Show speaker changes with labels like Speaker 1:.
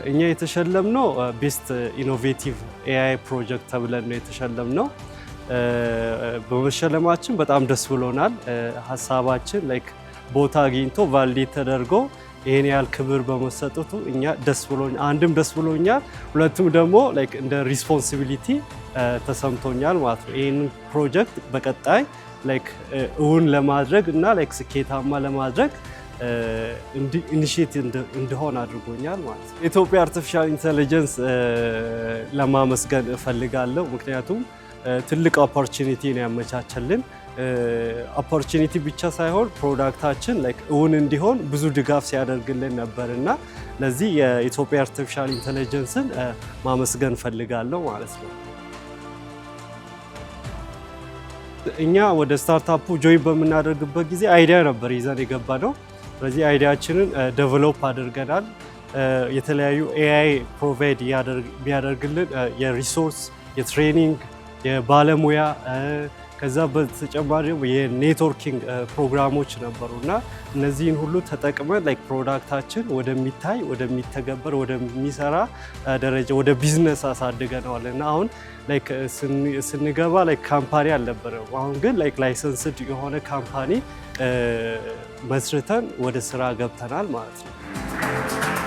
Speaker 1: እኛ የተሸለምነው ቤስት ኢኖቬቲቭ ኤአይ ፕሮጀክት ተብለን ነው የተሸለምነው። በመሸለማችን በጣም ደስ ብሎናል። ሀሳባችን ላይክ ቦታ አግኝቶ ቫሊዴት ተደርጎ ይሄን ያህል ክብር በመሰጠቱ እኛ ደስ ብሎኛል። አንድም ደስ ብሎኛል፣ ሁለቱም ደግሞ ላይክ እንደ ሪስፖንሲቢሊቲ ተሰምቶኛል ማለት ነው። ይሄን ፕሮጀክት በቀጣይ ላይክ እውን ለማድረግ እና ላይክ ስኬታማ ለማድረግ ኢኒሺየቲቭ እንደሆነ አድርጎኛል ማለት ነው። ኢትዮጵያ አርቲፊሻል ኢንተለጀንስ ለማመስገን እፈልጋለሁ። ምክንያቱም ትልቅ ኦፖርቹኒቲ ነው ያመቻቸልን። ኦፖርቹኒቲ ብቻ ሳይሆን ፕሮዳክታችን ላይክ እውን እንዲሆን ብዙ ድጋፍ ሲያደርግልን ነበርና ለዚህ የኢትዮጵያ አርቲፊሻል ኢንተለጀንስን ማመስገን እፈልጋለሁ ማለት ነው። እኛ ወደ ስታርታፑ ጆይን በምናደርግበት ጊዜ አይዲያ ነበር ይዘን የገባነው። ስለዚህ አይዲያችንን ዴቨሎፕ አድርገናል። የተለያዩ ኤአይ ፕሮቫይድ የሚያደርግልን የሪሶርስ፣ የትሬኒንግ፣ የባለሙያ ከዛ በተጨማሪ የኔትወርኪንግ ፕሮግራሞች ነበሩና እነዚህን ሁሉ ተጠቅመን ላይክ ፕሮዳክታችን ወደሚታይ፣ ወደሚተገበር፣ ወደሚሰራ ደረጃ ወደ ቢዝነስ አሳድገነዋል እና አሁን ላይክ ስንገባ ላይክ ካምፓኒ አልነበረም። አሁን ግን ላይክ ላይሰንስድ የሆነ ካምፓኒ መስርተን ወደ ስራ ገብተናል ማለት ነው።